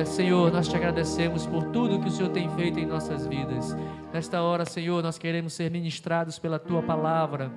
Senhor, nós te agradecemos por tudo que o Senhor tem feito em nossas vidas. Nesta hora, Senhor, nós queremos ser ministrados pela Tua Palavra.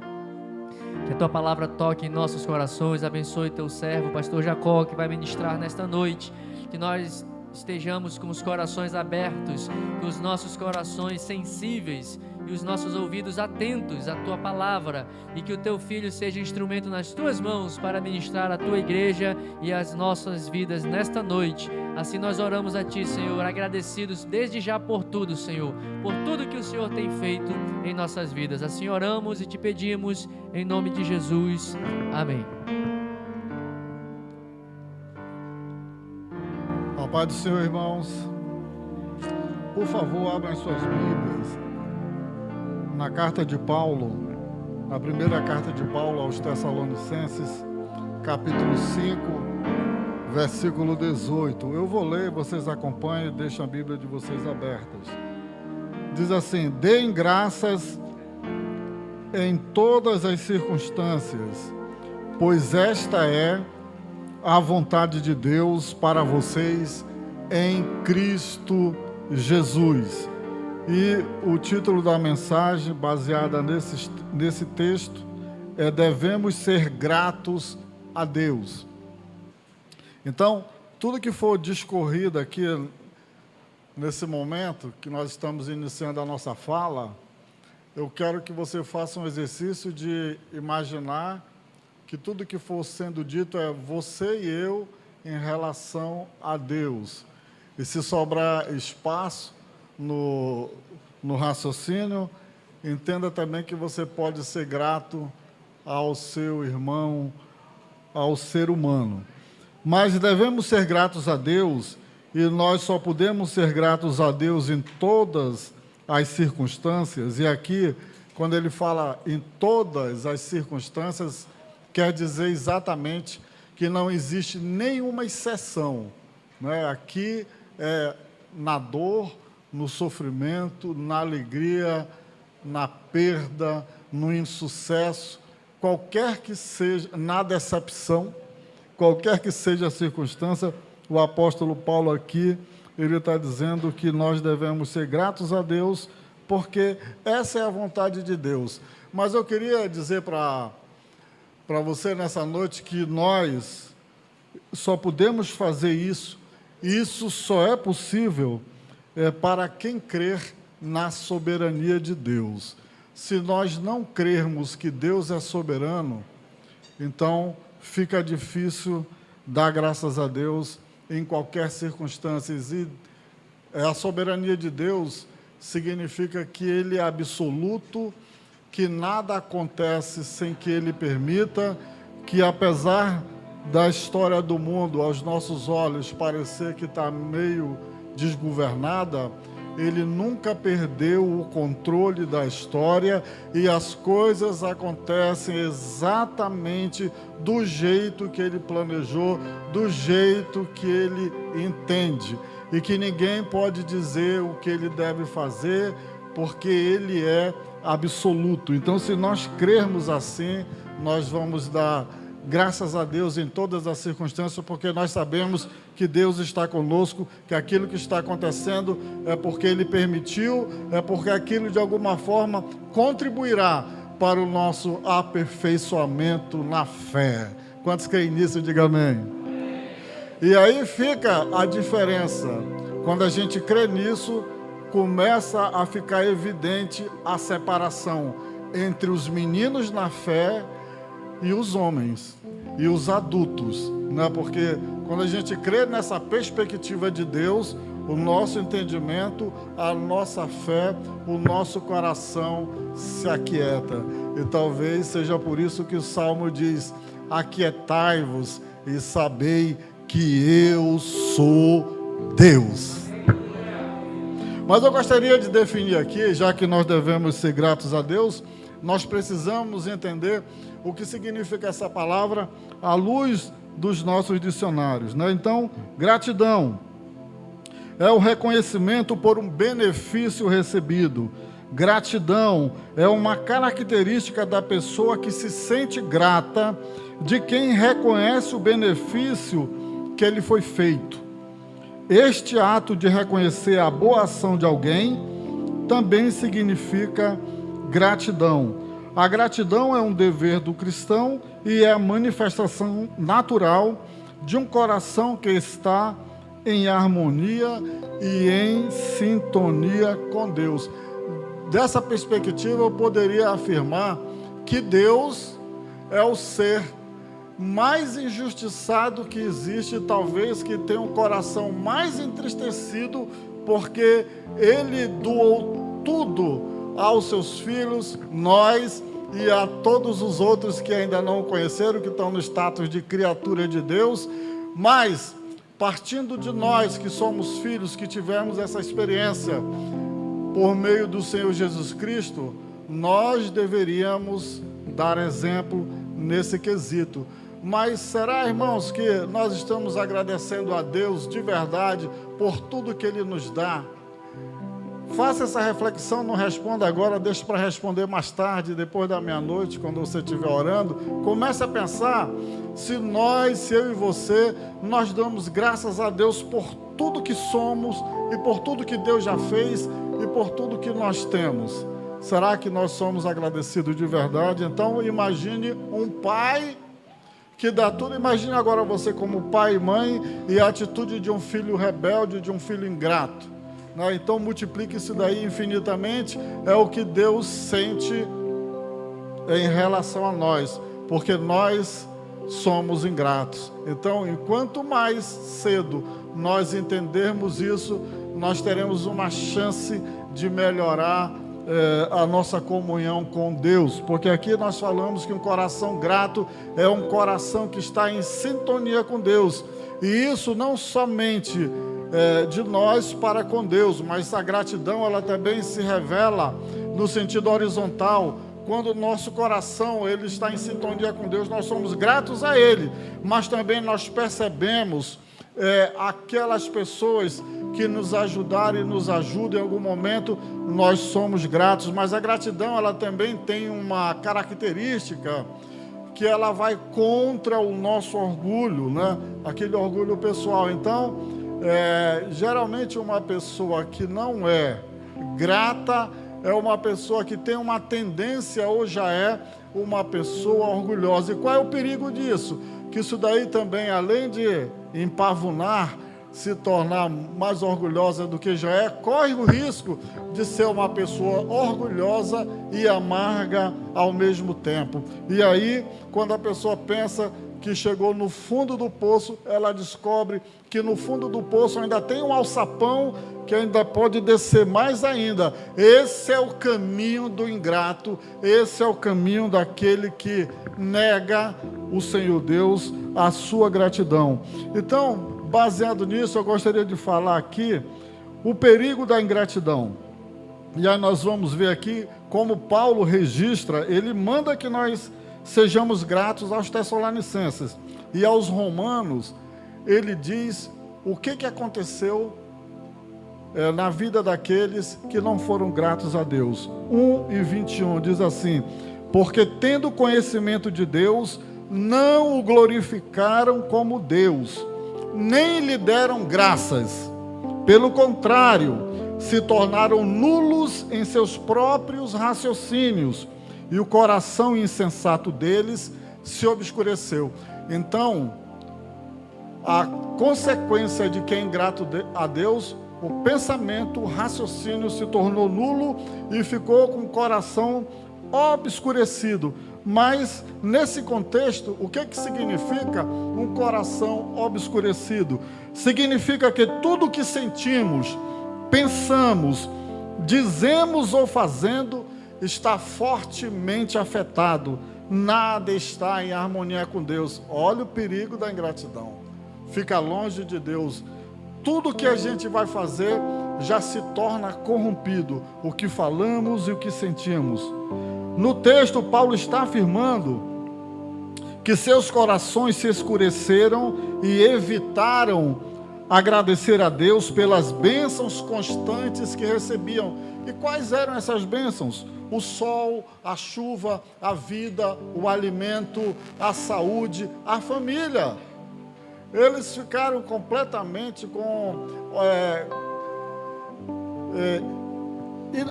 Que a Tua Palavra toque em nossos corações. Abençoe Teu servo, Pastor Jacó, que vai ministrar nesta noite. Que nós estejamos com os corações abertos, com os nossos corações sensíveis e os nossos ouvidos atentos à Tua Palavra, e que o Teu Filho seja instrumento nas Tuas mãos para ministrar a Tua igreja e as nossas vidas nesta noite. Assim nós oramos a Ti, Senhor, agradecidos desde já por tudo, Senhor, por tudo que o Senhor tem feito em nossas vidas. Assim oramos e Te pedimos em nome de Jesus. Amém. A paz do Senhor, irmãos. Por favor, abram suas Bíblias na carta de Paulo, na primeira carta de Paulo aos Tessalonicenses, capítulo 5, versículo 18. Eu vou ler, vocês acompanhem e deixem a Bíblia de vocês abertas. Diz assim: deem graças em todas as circunstâncias, pois esta é a vontade de Deus para vocês em Cristo Jesus. E o título da mensagem, baseada nesse texto, é: devemos ser gratos a Deus. Então, tudo que for discorrido aqui, nesse momento que nós estamos iniciando a nossa fala, eu quero que você faça um exercício de imaginar que tudo que for sendo dito é você e eu em relação a Deus. E se sobrar espaço no raciocínio, entenda também que você pode ser grato ao seu irmão, ao ser humano. Mas devemos ser gratos a Deus, e nós só podemos ser gratos a Deus em todas as circunstâncias. E aqui, quando ele fala em todas as circunstâncias, quer dizer exatamente que não existe nenhuma exceção, né? Aqui é na dor, no sofrimento, na alegria, na perda, no insucesso, qualquer que seja, na decepção, qualquer que seja a circunstância, o apóstolo Paulo aqui, ele está dizendo que nós devemos ser gratos a Deus, porque essa é a vontade de Deus. Mas eu queria dizer para você nessa noite que nós só podemos fazer isso, e isso só é possível para quem crer na soberania de Deus. Se nós não crermos que Deus é soberano, então fica difícil dar graças a Deus em qualquer circunstância. E a soberania de Deus significa que Ele é absoluto, que nada acontece sem que Ele permita, que apesar da história do mundo, aos nossos olhos, parecer que está meio desgovernada, Ele nunca perdeu o controle da história, e as coisas acontecem exatamente do jeito que Ele planejou, do jeito que Ele entende, e que ninguém pode dizer o que Ele deve fazer, porque Ele é absoluto. Então, se nós crermos assim, nós vamos dar graças a Deus em todas as circunstâncias, porque nós sabemos que Deus está conosco, que aquilo que está acontecendo é porque Ele permitiu, é porque aquilo de alguma forma contribuirá para o nosso aperfeiçoamento na fé. Quantos creem nisso? Diga amém. E aí fica a diferença. Quando a gente crê nisso, começa a ficar evidente a separação entre os meninos na fé e os homens, e os adultos, né? Porque quando a gente crê nessa perspectiva de Deus, o nosso entendimento, a nossa fé, o nosso coração se aquieta. E talvez seja por isso que o Salmo diz: aquietai-vos e sabei que eu sou Deus. Mas eu gostaria de definir aqui, já que nós devemos ser gratos a Deus, nós precisamos entender o que significa essa palavra à luz dos nossos dicionários, né? Então, gratidão é o reconhecimento por um benefício recebido. Gratidão é uma característica da pessoa que se sente grata de quem reconhece o benefício que lhe foi feito. Este ato de reconhecer a boa ação de alguém também significa gratidão. A gratidão é um dever do cristão e é a manifestação natural de um coração que está em harmonia e em sintonia com Deus. Dessa perspectiva, eu poderia afirmar que Deus é o ser mais injustiçado que existe, talvez que tem um coração mais entristecido, porque Ele doou tudo aos seus filhos, nós e a todos os outros que ainda não o conheceram, que estão no status de criatura de Deus, mas partindo de nós que somos filhos, que tivemos essa experiência por meio do Senhor Jesus Cristo, nós deveríamos dar exemplo nesse quesito. Mas será, irmãos, que nós estamos agradecendo a Deus de verdade por tudo que Ele nos dá? Faça essa reflexão, não responda agora, deixe para responder mais tarde, depois da meia-noite, quando você estiver orando. Comece a pensar se eu e você, nós damos graças a Deus por tudo que somos e por tudo que Deus já fez e por tudo que nós temos. Será que nós somos agradecidos de verdade? Então imagine um pai que dá tudo. Imagine agora você como pai e mãe e a atitude de um filho rebelde, de um filho ingrato. Então multiplique isso daí infinitamente. É o que Deus sente em relação a nós, porque nós somos ingratos. Então, enquanto mais cedo nós entendermos isso, nós teremos uma chance de melhorar a nossa comunhão com Deus, porque aqui nós falamos que um coração grato é um coração que está em sintonia com Deus, e isso não somente de nós para com Deus, mas a gratidão ela também se revela no sentido horizontal. Quando o nosso coração ele está em sintonia com Deus, nós somos gratos a Ele, mas também nós percebemos aquelas pessoas que nos ajudaram e nos ajudam em algum momento, nós somos gratos. Mas a gratidão ela também tem uma característica que ela vai contra o nosso orgulho, né? Aquele orgulho pessoal. Então, geralmente uma pessoa que não é grata é uma pessoa que tem uma tendência ou já é uma pessoa orgulhosa. E qual é o perigo disso? Que isso daí também, além de empavunar, se tornar mais orgulhosa do que já é, corre o risco de ser uma pessoa orgulhosa e amarga ao mesmo tempo. E aí, quando a pessoa pensa que chegou no fundo do poço, ela descobre que no fundo do poço ainda tem um alçapão que ainda pode descer mais ainda. Esse é o caminho do ingrato, esse é o caminho daquele que nega o Senhor Deus, a sua gratidão. Então, baseado nisso, eu gostaria de falar aqui o perigo da ingratidão. E aí nós vamos ver aqui como Paulo registra, ele manda que nós sejamos gratos aos Tessalonicenses. E aos romanos, ele diz o que aconteceu na vida daqueles que não foram gratos a Deus. 1:21 diz assim: porque tendo conhecimento de Deus, não o glorificaram como Deus, nem lhe deram graças. Pelo contrário, se tornaram nulos em seus próprios raciocínios, e o coração insensato deles se obscureceu. Então, a consequência de quem é ingrato a Deus, o pensamento, o raciocínio se tornou nulo e ficou com o coração obscurecido. Mas, nesse contexto, o que significa um coração obscurecido? Significa que tudo que sentimos, pensamos, dizemos ou fazendo está fortemente afetado. Nada está em harmonia com Deus. Olha o perigo da ingratidão. Fica longe de Deus. Tudo que a gente vai fazer já se torna corrompido. O que falamos e o que sentimos. No texto, Paulo está afirmando que seus corações se escureceram e evitaram agradecer a Deus pelas bênçãos constantes que recebiam. E quais eram essas bênçãos? O sol, a chuva, a vida, o alimento, a saúde, a família. eles ficaram completamente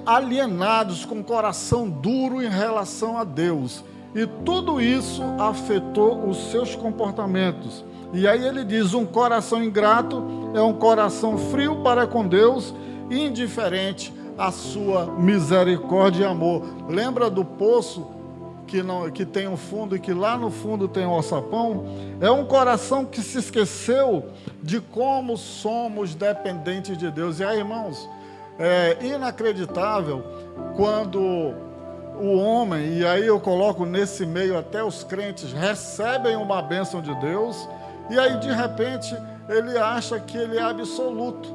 alienados, com o coração duro em relação a Deus. E tudo isso afetou os seus comportamentos. E aí ele diz: um coração ingrato é um coração frio para com Deus, indiferente à sua misericórdia e amor. Lembra do poço que tem um fundo e que lá no fundo tem um alçapão? É um coração que se esqueceu de como somos dependentes de Deus. E aí, irmãos, é inacreditável quando o homem, e aí eu coloco nesse meio até os crentes, recebem uma bênção de Deus, e aí de repente ele acha que ele é absoluto,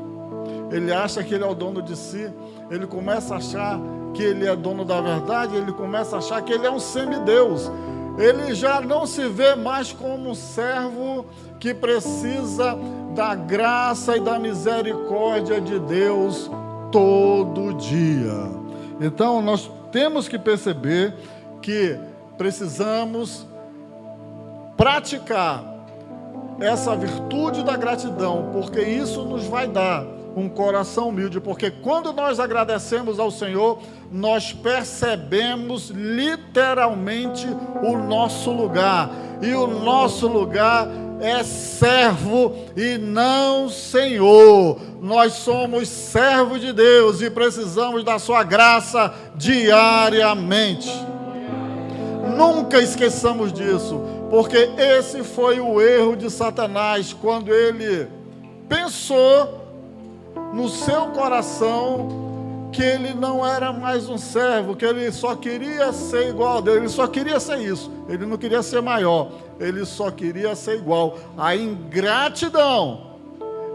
ele acha que ele é o dono de si, ele começa a achar que ele é dono da verdade, ele começa a achar que ele é um semideus, ele já não se vê mais como um servo que precisa da graça e da misericórdia de Deus todo dia. Então nós temos que perceber que precisamos praticar essa virtude da gratidão, porque isso nos vai dar um coração humilde, porque quando nós agradecemos ao Senhor, nós percebemos literalmente o nosso lugar, e o nosso lugar é servo e não senhor. Nós somos servos de Deus e precisamos da sua graça diariamente. Nunca esqueçamos disso, porque esse foi o erro de Satanás, quando ele pensou no seu coração que ele não era mais um servo, que ele só queria ser igual a Deus, ele só queria ser isso, ele não queria ser maior, ele só queria ser igual. A ingratidão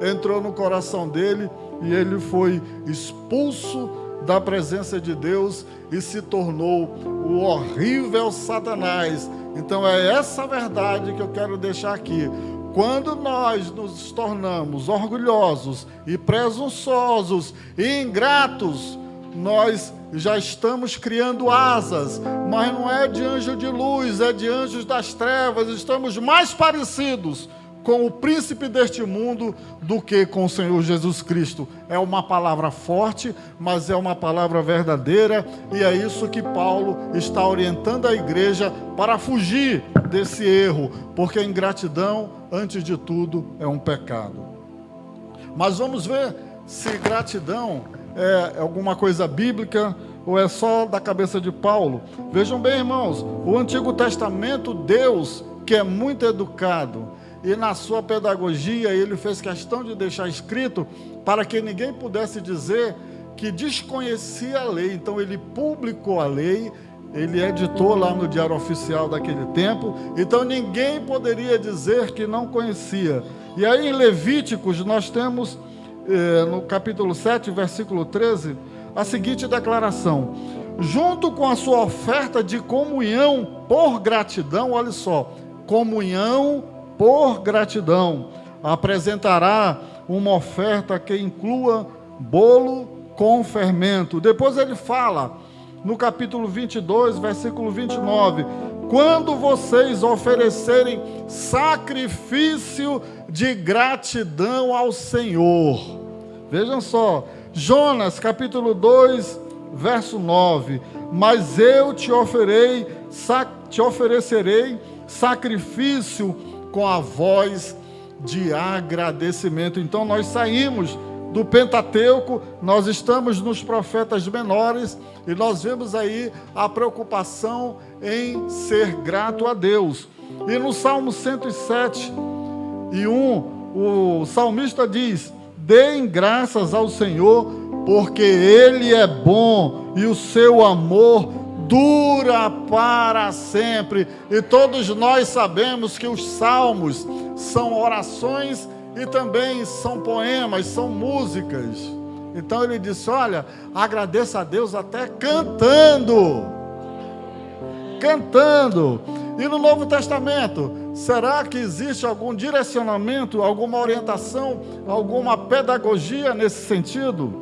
entrou no coração dele e ele foi expulso da presença de Deus e se tornou o horrível Satanás. Então é essa verdade que eu quero deixar aqui. Quando nós nos tornamos orgulhosos e presunçosos e ingratos, nós já estamos criando asas, mas não é de anjo de luz, é de anjos das trevas. Estamos mais parecidos com o príncipe deste mundo do que com o Senhor Jesus Cristo. É uma palavra forte, mas é uma palavra verdadeira, e é isso que Paulo está orientando a igreja para fugir desse erro, porque a ingratidão, antes de tudo, é um pecado. Mas vamos ver se gratidão é alguma coisa bíblica ou é só da cabeça de Paulo. Vejam bem, irmãos, o Antigo Testamento, Deus, que é muito educado, e na sua pedagogia ele fez questão de deixar escrito para que ninguém pudesse dizer que desconhecia a lei. Então ele publicou a lei, ele editou lá no Diário Oficial daquele tempo, então ninguém poderia dizer que não conhecia. E aí em Levíticos nós temos, no capítulo 7, versículo 13, a seguinte declaração: junto com a sua oferta de comunhão por gratidão, olha só, comunhão por gratidão, apresentará uma oferta que inclua bolo com fermento. Depois ele fala, no capítulo 22, versículo 29, quando vocês oferecerem sacrifício de gratidão ao Senhor. Vejam só, Jonas, capítulo 2, verso 9, mas eu te oferecerei sacrifício com a voz de agradecimento. Então nós saímos do Pentateuco, nós estamos nos profetas menores, e nós vemos aí a preocupação em ser grato a Deus. E no Salmo 107, 1, o salmista diz: deem graças ao Senhor, porque Ele é bom e o seu amor dura para sempre. E todos nós sabemos que os salmos são orações e também são poemas, são músicas. Então ele disse: olha, agradeça a Deus até cantando. E no Novo Testamento, será que existe algum direcionamento, alguma orientação, alguma pedagogia nesse sentido?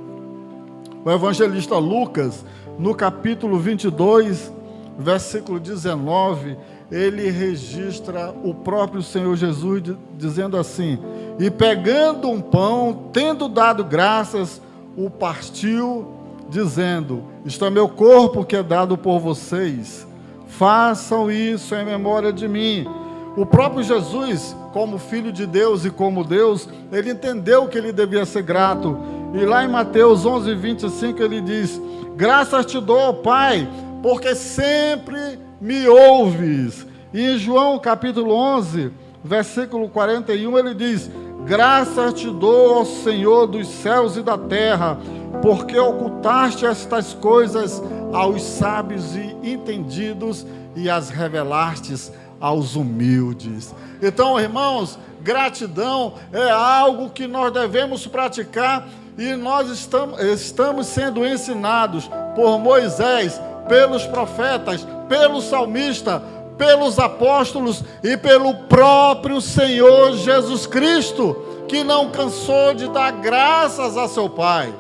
O evangelista Lucas, no capítulo 22, versículo 19, ele registra o próprio Senhor Jesus dizendo assim: e pegando um pão, tendo dado graças, o partiu, dizendo: isto é meu corpo que é dado por vocês, façam isso em memória de mim. O próprio Jesus, como Filho de Deus e como Deus, ele entendeu que ele devia ser grato. E lá em Mateus 11:25 ele diz: graças te dou, Pai, porque sempre me ouves. E em João capítulo 11, versículo 41, ele diz: graças te dou ao Senhor dos céus e da terra, porque ocultaste estas coisas aos sábios e entendidos e as revelaste aos humildes. Então, irmãos, gratidão é algo que nós devemos praticar, e nós estamos sendo ensinados por Moisés, pelos profetas, pelo salmista, pelos apóstolos e pelo próprio Senhor Jesus Cristo, que não cansou de dar graças a seu Pai.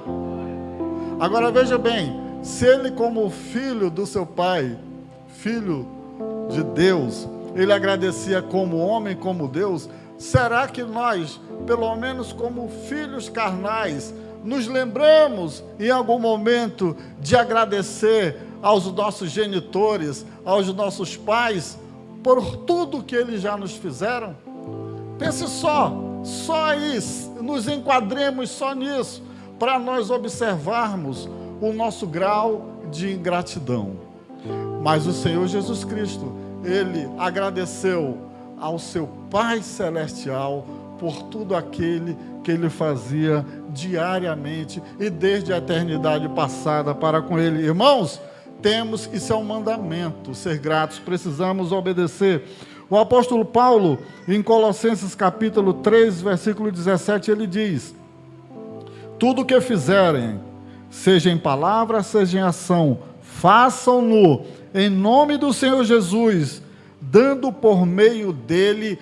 Agora veja bem, se ele, como filho do seu Pai, filho de Deus, ele agradecia como homem, como Deus, será que nós, pelo menos como filhos carnais, nos lembramos em algum momento de agradecer aos nossos genitores, aos nossos pais, por tudo que eles já nos fizeram? Pense só isso, nos enquadremos só nisso, para nós observarmos o nosso grau de ingratidão. Mas o Senhor Jesus Cristo, ele agradeceu ao seu Pai Celestial por tudo aquele que ele fazia diariamente e desde a eternidade passada para com ele. Irmãos, isso é um mandamento, ser gratos, precisamos obedecer. O apóstolo Paulo, em Colossenses capítulo 3, versículo 17, ele diz: tudo o que fizerem, seja em palavra, seja em ação, façam-no em nome do Senhor Jesus, dando por meio dele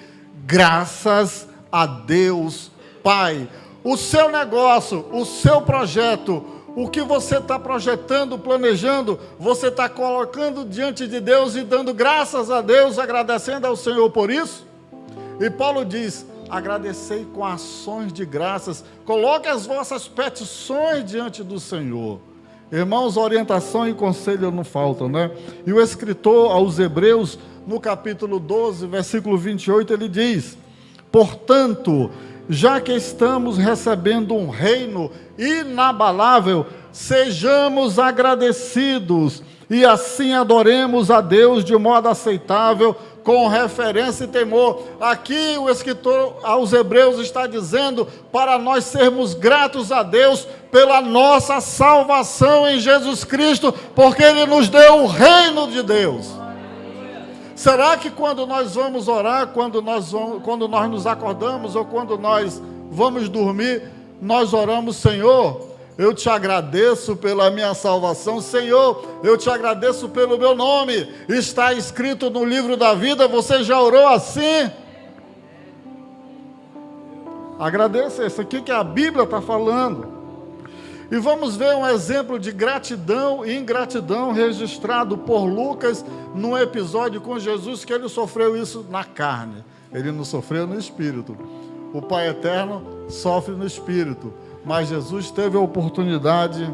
graças a Deus Pai. O seu negócio, o seu projeto, o que você está projetando, planejando, você está colocando diante de Deus e dando graças a Deus, agradecendo ao Senhor por isso? E Paulo diz: agradecei com ações de graças, coloque as vossas petições diante do Senhor. Irmãos, orientação e conselho não faltam, né? E o escritor aos Hebreus, no capítulo 12, versículo 28, ele diz: portanto, já que estamos recebendo um reino inabalável, sejamos agradecidos e assim adoremos a Deus de modo aceitável, com referência e temor. Aqui o escritor aos Hebreus está dizendo para nós sermos gratos a Deus pela nossa salvação em Jesus Cristo, porque Ele nos deu o reino de Deus. Será que quando nós vamos orar, quando nós nos acordamos ou quando nós vamos dormir, nós oramos: Senhor, eu te agradeço pela minha salvação, Senhor, eu te agradeço pelo meu nome, está escrito no livro da vida? Você já orou assim? Agradeça, isso aqui que a Bíblia está falando. E vamos ver um exemplo de gratidão e ingratidão registrado por Lucas num episódio com Jesus, que ele sofreu isso na carne, ele não sofreu no espírito. O Pai Eterno sofre no espírito, mas Jesus teve a oportunidade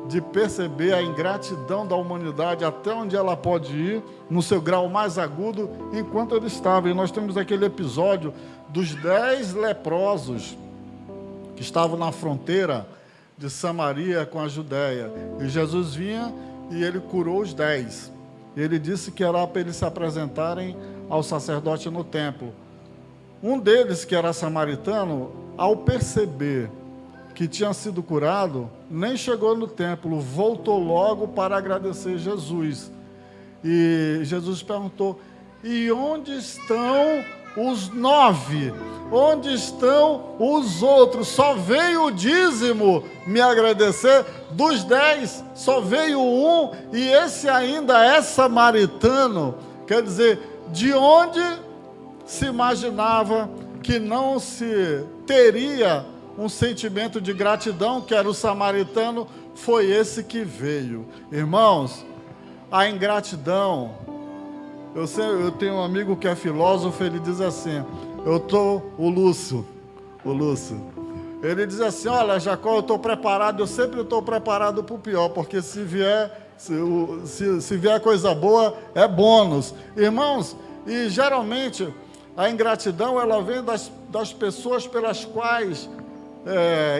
de perceber a ingratidão da humanidade até onde ela pode ir, no seu grau mais agudo, enquanto ele estava. E nós temos aquele episódio dos 10 leprosos que estavam na fronteira de Samaria com a Judéia, e Jesus vinha e ele curou os 10. Ele disse que era para eles se apresentarem ao sacerdote no templo. Um deles, que era samaritano, ao perceber que tinha sido curado, nem chegou no templo, voltou logo para agradecer Jesus. E Jesus perguntou: e onde estão os 9? Onde estão os outros? Só veio o dízimo me agradecer. Dos 10, só veio um, e esse ainda é samaritano. Quer dizer, de onde se imaginava que não se teria um sentimento de gratidão, que era o samaritano, foi esse que veio. Irmãos, a ingratidão, Eu tenho um amigo que é filósofo, ele diz assim, o Lúcio, ele diz assim, olha, Jacó, eu estou preparado, eu sempre estou preparado para o pior, porque se vier coisa boa, é bônus. Irmãos, e geralmente a ingratidão, ela vem das pessoas pelas quais,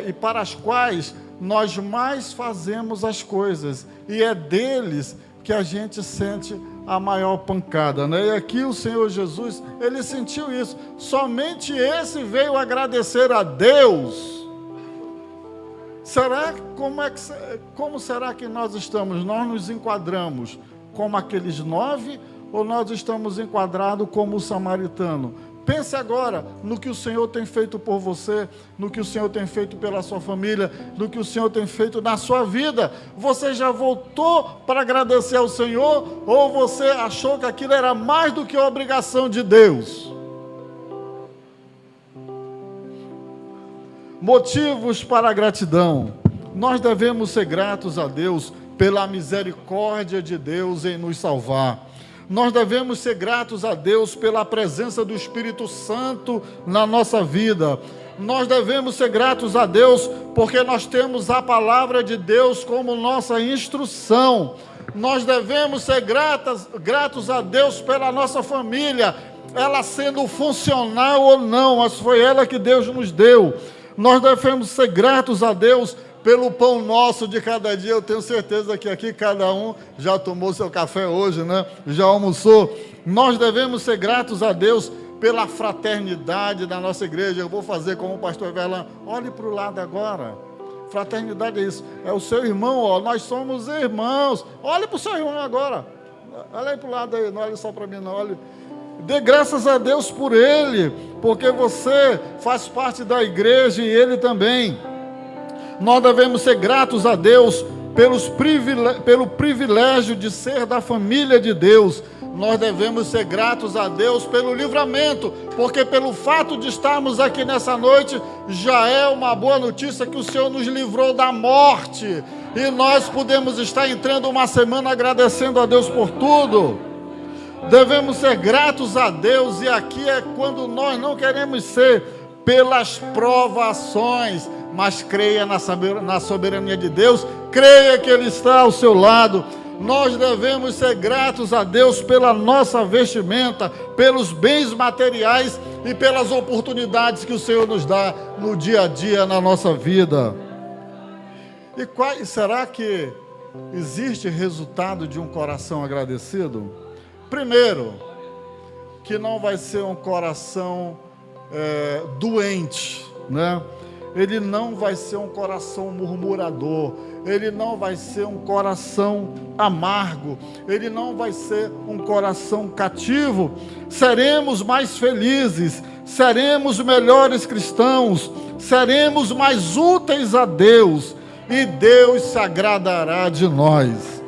e para as quais nós mais fazemos as coisas, e é deles que a gente sente a maior pancada, né? E aqui o Senhor Jesus, ele sentiu isso. Somente esse veio agradecer a Deus. Como será que nós estamos? Nós nos enquadramos como aqueles 9 ou nós estamos enquadrados como o samaritano? Pense agora no que o Senhor tem feito por você, no que o Senhor tem feito pela sua família, no que o Senhor tem feito na sua vida. Você já voltou para agradecer ao Senhor ou você achou que aquilo era mais do que a obrigação de Deus? Motivos para a gratidão. Nós devemos ser gratos a Deus pela misericórdia de Deus em nos salvar. Nós devemos ser gratos a Deus pela presença do Espírito Santo na nossa vida. Nós devemos ser gratos a Deus porque nós temos a palavra de Deus como nossa instrução. Nós devemos ser gratos a Deus pela nossa família, ela sendo funcional ou não, mas foi ela que Deus nos deu. Nós devemos ser gratos a Deus pelo pão nosso de cada dia. Eu tenho certeza que aqui cada um já tomou seu café hoje, né? Já almoçou. Nós devemos ser gratos a Deus pela fraternidade da nossa igreja. Eu vou fazer como o pastor Verlan. Olhe para o lado agora. Fraternidade é isso. É o seu irmão, ó. Nós somos irmãos. Olhe para o seu irmão agora. Olha aí para o lado aí. Não olhe só para mim, não. Olhe. Dê graças a Deus por ele, porque você faz parte da igreja e ele também. Nós devemos ser gratos a Deus pelo privilégio de ser da família de Deus. Nós devemos ser gratos a Deus pelo livramento, porque pelo fato de estarmos aqui nessa noite, já é uma boa notícia que o Senhor nos livrou da morte, e nós podemos estar entrando uma semana agradecendo a Deus por tudo. Devemos ser gratos a Deus, e aqui é quando nós não queremos ser pelas provações, mas creia na soberania de Deus, creia que Ele está ao seu lado. Nós devemos ser gratos a Deus pela nossa vestimenta, pelos bens materiais e pelas oportunidades que o Senhor nos dá no dia a dia, na nossa vida. E será que existe resultado de um coração agradecido? Primeiro, que não vai ser um coração doente, né? Ele não vai ser um coração murmurador, ele não vai ser um coração amargo, ele não vai ser um coração cativo. Seremos mais felizes, seremos melhores cristãos, seremos mais úteis a Deus, e Deus se agradará de nós.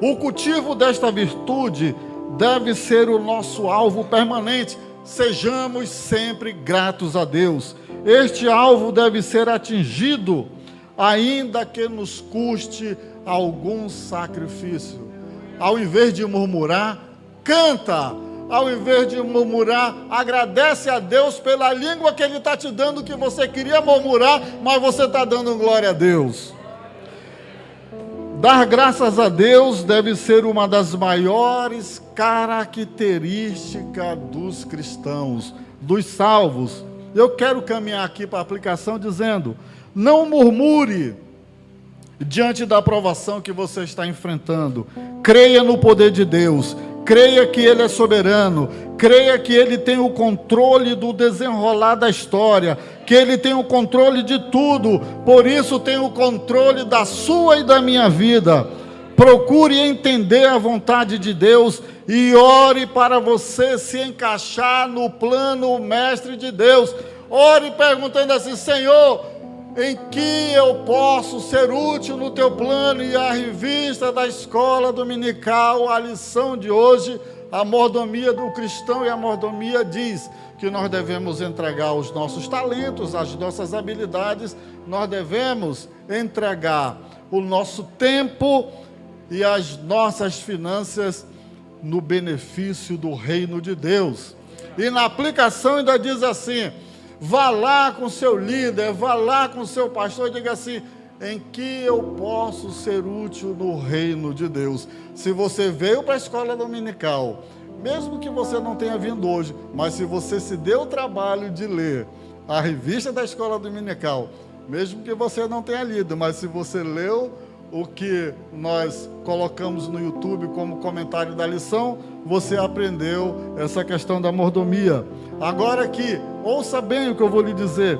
O cultivo desta virtude deve ser o nosso alvo permanente. Sejamos sempre gratos a Deus. Este alvo deve ser atingido, ainda que nos custe algum sacrifício. Ao invés de murmurar, canta. Ao invés de murmurar, agradece a Deus pela língua que Ele está te dando, que você queria murmurar, mas você está dando glória a Deus. Dar graças a Deus deve ser uma das maiores características dos cristãos, dos salvos. Eu quero caminhar aqui para a aplicação dizendo: não murmure diante da provação que você está enfrentando. Creia no poder de Deus, creia que Ele é soberano, creia que Ele tem o controle do desenrolar da história, que Ele tem o controle de tudo, por isso tem o controle da sua e da minha vida. Procure entender a vontade de Deus e ore para você se encaixar no plano mestre de Deus. Ore perguntando assim: Senhor, em que eu posso ser útil no teu plano? E a revista da escola dominical, a lição de hoje, a mordomia do cristão e a mordomia, diz que nós devemos entregar os nossos talentos, as nossas habilidades, nós devemos entregar o nosso tempo e as nossas finanças no benefício do reino de Deus. E na aplicação ainda diz assim: vá lá com seu líder, vá lá com seu pastor e diga assim: em que eu posso ser útil no reino de Deus? Se você veio para a escola dominical, mesmo que você não tenha vindo hoje, mas se você se deu o trabalho de ler a revista da escola dominical, mesmo que você não tenha lido, mas se você leu o que nós colocamos no YouTube como comentário da lição, você aprendeu essa questão da mordomia. Agora aqui, ouça bem o que eu vou lhe dizer: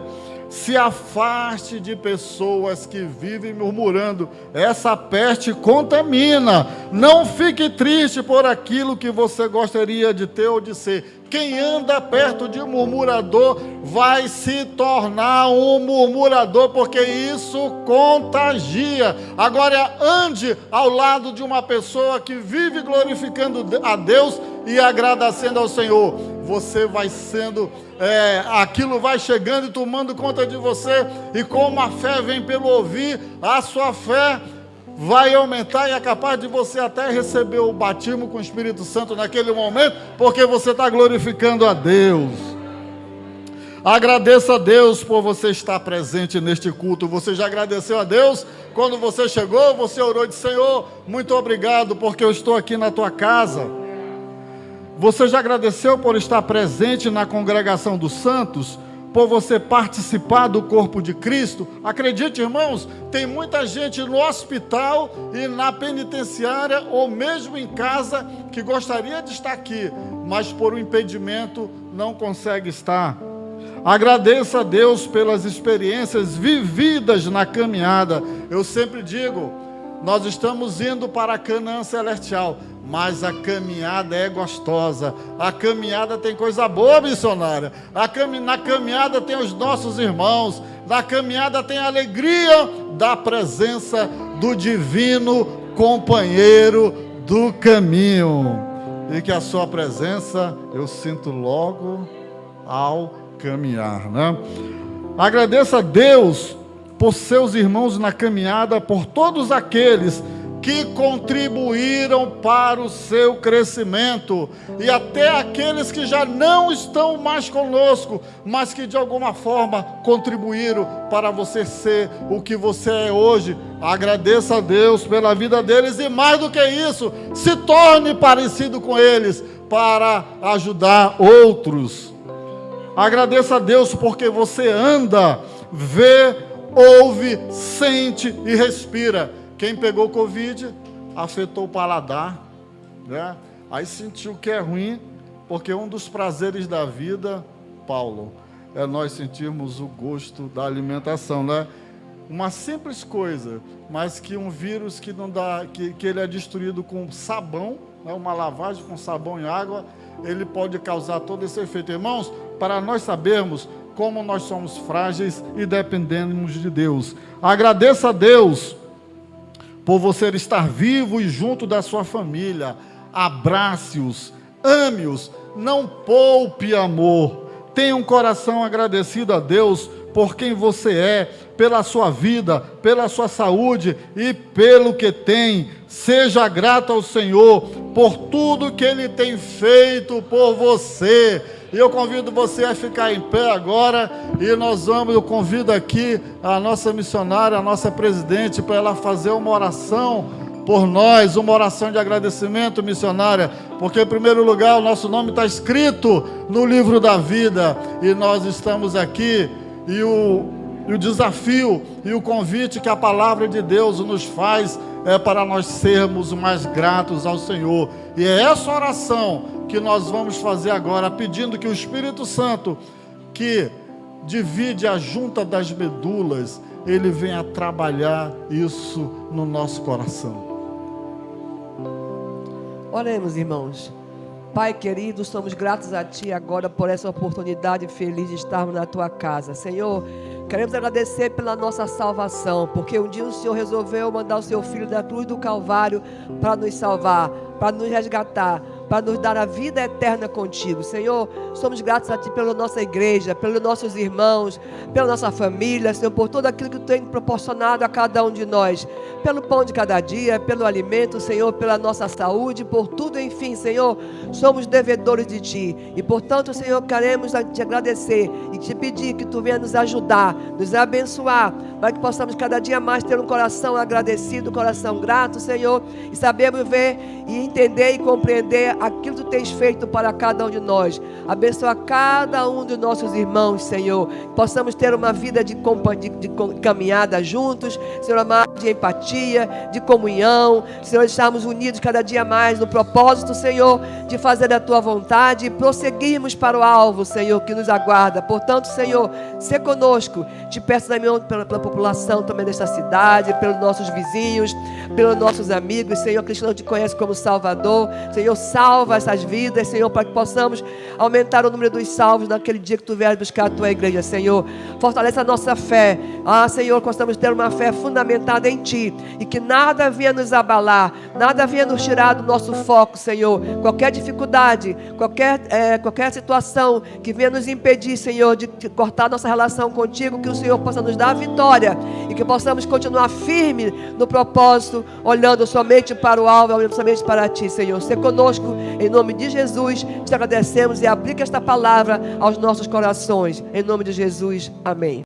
se afaste de pessoas que vivem murmurando. Essa peste contamina. Não fique triste por aquilo que você gostaria de ter ou de ser. Quem anda perto de um murmurador vai se tornar um murmurador, porque isso contagia. Agora, ande ao lado de uma pessoa que vive glorificando a Deus e agradecendo ao Senhor. Você vai sendo, aquilo vai chegando e tomando conta de você, e como a fé vem pelo ouvir, a sua fé vai aumentar e é capaz de você até receber o batismo com o Espírito Santo naquele momento, porque você está glorificando a Deus. Agradeça a Deus por você estar presente neste culto. Você já agradeceu a Deus? Quando você chegou, você orou e disse: Senhor, muito obrigado porque eu estou aqui na tua casa. Você já agradeceu por estar presente na congregação dos santos? Por você participar do corpo de Cristo? Acredite, irmãos, tem muita gente no hospital e na penitenciária, ou mesmo em casa, que gostaria de estar aqui, mas por um impedimento não consegue estar. Agradeça a Deus pelas experiências vividas na caminhada. Eu sempre digo, nós estamos indo para a Canaã Celestial, mas a caminhada é gostosa. A caminhada tem coisa boa, missionária. Na caminhada tem os nossos irmãos. Na caminhada tem a alegria da presença do divino companheiro do caminho. E que a sua presença eu sinto logo ao caminhar, né? Agradeça a Deus por seus irmãos na caminhada, por todos aqueles que contribuíram para o seu crescimento, e até aqueles que já não estão mais conosco, mas que de alguma forma contribuíram para você ser o que você é hoje. Agradeça a Deus pela vida deles, e mais do que isso, se torne parecido com eles para ajudar outros. Agradeça a Deus porque você anda, vê, ouve, sente e respira. Quem pegou Covid, afetou o paladar, né? Aí sentiu que é ruim, porque um dos prazeres da vida, Paulo, é nós sentirmos o gosto da alimentação, né? Uma simples coisa, mas que um vírus que não dá, que ele é destruído com sabão, né? Uma lavagem com sabão e água, ele pode causar todo esse efeito. Irmãos, para nós sabermos como nós somos frágeis e dependemos de Deus. Agradeça a Deus por você estar vivo e junto da sua família. Abrace-os, ame-os, não poupe amor. Tenha um coração agradecido a Deus por quem você é, pela sua vida, pela sua saúde e pelo que tem. Seja grato ao Senhor por tudo que Ele tem feito por você. E eu convido você a ficar em pé agora, e eu convido aqui a nossa missionária, a nossa presidente, para ela fazer uma oração por nós, uma oração de agradecimento, missionária, porque em primeiro lugar o nosso nome está escrito no livro da vida, e nós estamos aqui, e o desafio e o convite que a palavra de Deus nos faz é para nós sermos mais gratos ao Senhor. E é essa oração que nós vamos fazer agora, pedindo que o Espírito Santo, que divide a junta das medulas, ele venha trabalhar isso no nosso coração. Oremos, irmãos. Pai querido, somos gratos a Ti agora por essa oportunidade feliz de estarmos na Tua casa. Senhor, queremos agradecer pela nossa salvação, porque um dia o Senhor resolveu mandar o Seu Filho da cruz do Calvário para nos salvar, para nos resgatar. para nos dar a vida eterna contigo. Senhor, somos gratos a Ti pela nossa igreja, pelos nossos irmãos, pela nossa família, Senhor, por tudo aquilo que Tu tem proporcionado a cada um de nós, pelo pão de cada dia, pelo alimento, Senhor, pela nossa saúde, por tudo, enfim, Senhor, somos devedores de Ti, e portanto, Senhor, queremos Te agradecer e Te pedir que Tu venha nos ajudar, nos abençoar, para que possamos cada dia mais ter um coração agradecido, um coração grato, Senhor, e sabemos ver e entender e compreender aquilo que Tu tens feito para cada um de nós. Abençoa cada um dos nossos irmãos, Senhor, que possamos ter uma vida de caminhada juntos, Senhor amado, de empatia, de comunhão, Senhor, estarmos unidos cada dia mais no propósito, Senhor, de fazer a Tua vontade e prosseguirmos para o alvo, Senhor, que nos aguarda. Portanto, Senhor, se conosco, Te peço também pela população também desta cidade, pelos nossos vizinhos, pelos nossos amigos, Senhor, aqueles que não Te conhecem como Salvador, Senhor, salva essas vidas, Senhor, para que possamos aumentar o número dos salvos naquele dia que Tu vieres buscar a Tua igreja, Senhor. Fortalece a nossa fé, Senhor, que possamos ter uma fé fundamentada em Ti, e que nada venha nos abalar, nada venha nos tirar do nosso foco, Senhor. Qualquer dificuldade, qualquer situação que venha nos impedir, Senhor, de cortar nossa relação contigo, que o Senhor possa nos dar a vitória, e que possamos continuar firme no propósito, olhando somente para o alvo, olhando somente para Ti, Senhor. Se conosco, em nome de Jesus, Te agradecemos, e aplica esta palavra aos nossos corações, em nome de Jesus, amém.